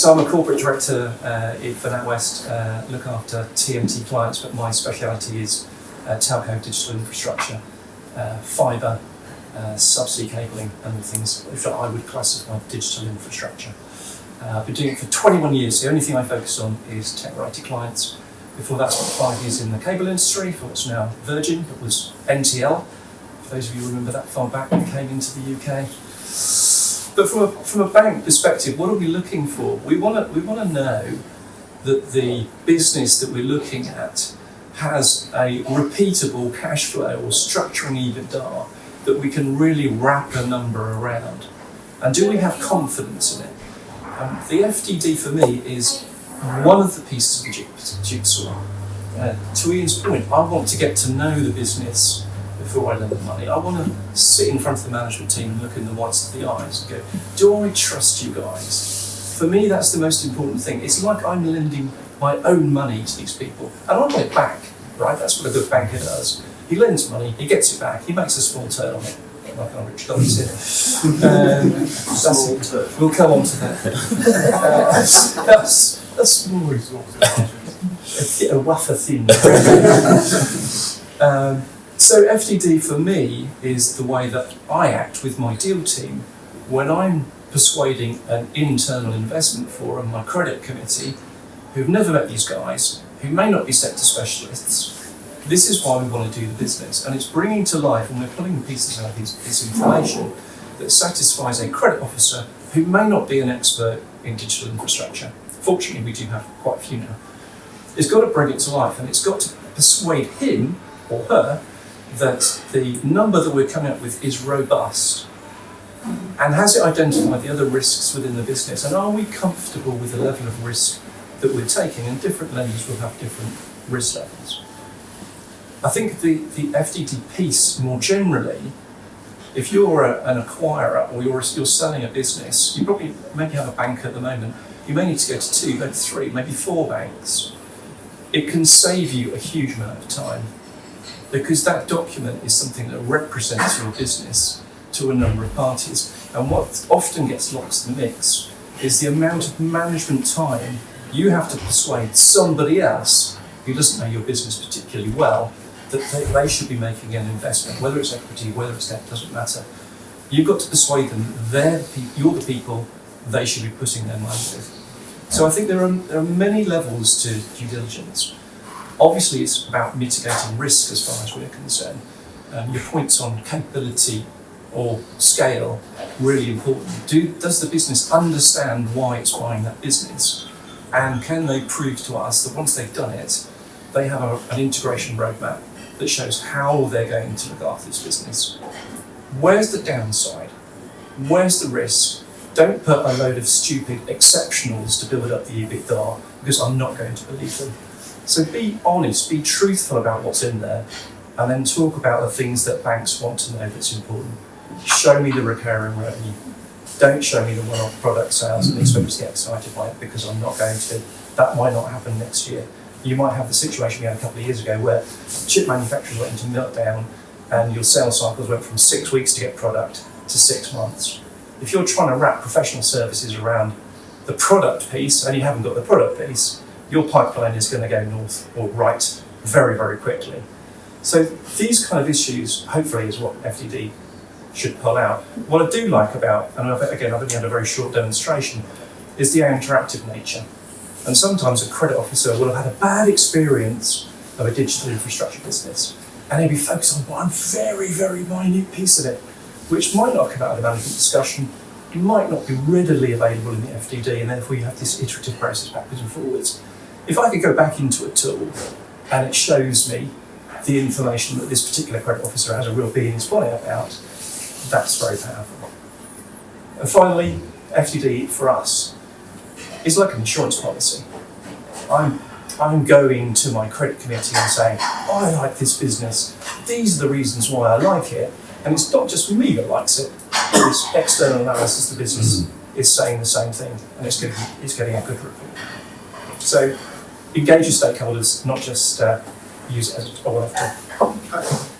So I'm a corporate director for NatWest, look after TMT clients, but my speciality is telco digital infrastructure, fibre, subsea cabling, and the things that I would classify digital infrastructure. I've been doing it for 21 years. The only thing I focus on is tech-related clients. Before that, I spent 5 years in the cable industry for what's now Virgin, that was NTL. For those of you who remember that far back, we came into the UK. But from a bank perspective, what are we looking for? We want to know that the business that we're looking at has a repeatable cash flow or structuring EBITDA that we can really wrap a number around. And do we have confidence in it? The FTD for me is one of the pieces of the jigsaw. To Ian's point, I want to get to know the business before I lend the money. I want to sit in front of the management team and look in the whites of the eyes and go, do I trust you guys? For me, that's the most important thing. It's like I'm lending my own money to these people. And I want it back, right? That's what a good banker does. He lends money, he gets it back, he makes a small turn on it. Like our rich guys here. We'll come on to that. That's a small resource. A wafer thin. So FTD for me is the way that I act with my deal team when I'm persuading an internal investment forum, my credit committee, who've never met these guys, who may not be sector specialists. This is why we want to do the business, and it's bringing to life, and we're pulling the pieces out of this information that satisfies a credit officer who may not be an expert in digital infrastructure. Fortunately, we do have quite a few now. It's got to bring it to life, and it's got to persuade him or her that the number that we're coming up with is robust, and has it identified the other risks within the business, and are we comfortable with the level of risk that we're taking, and different lenders will have different risk levels. I think the FTD piece more generally, if you're an acquirer or you're selling a business, you probably maybe have a bank at the moment, you may need to go to 2, maybe 3, maybe 4 banks. It can save you a huge amount of time because that document is something that represents your business to a number of parties. And what often gets lost in the mix is the amount of management time you have to persuade somebody else who doesn't know your business particularly well that they should be making an investment, whether it's equity, whether it's debt, doesn't matter. You've got to persuade them you're the people they should be putting their money with. So I think there are many levels to due diligence. Obviously, it's about mitigating risk as far as we're concerned. Your points on capability or scale, really important. Does the business understand why it's buying that business? And can they prove to us that once they've done it, they have an integration roadmap that shows how they're going to look after this business? Where's the downside? Where's the risk? Don't put a load of stupid exceptionals to build up the EBITDA because I'm not going to believe them. So be honest, be truthful about what's in there, and then talk about the things that banks want to know that's important. Show me the recurring revenue. Don't show me the one-off product sales and expect me to get excited by it because I'm not going to. That might not happen next year. You might have the situation we had a couple of years ago where chip manufacturers went into meltdown and your sales cycles went from 6 weeks to get product to 6 months. If you're trying to wrap professional services around the product piece and you haven't got the product piece, your pipeline is going to go north or right very, very quickly. So these kind of issues, hopefully, is what FTD should pull out. What I do like about, and again, I've only had a very short demonstration, is the interactive nature. And sometimes a credit officer will have had a bad experience of a digital infrastructure business, and they'll be focused on one very, very minute piece of it, which might not come out of the management discussion, might not be readily available in the FTD, and therefore you have this iterative process backwards and forwards. If I could go back into a tool and it shows me the information that this particular credit officer has a real bee in his bonnet about, that's very powerful. And finally, FTD for us is like an insurance policy. I'm going to my credit committee and saying, I like this business, these are the reasons why I like it, and it's not just me that likes it, it's external analysis of the business is saying the same thing, and it's getting a good report. So engage your stakeholders, not just use it as a one-off tool.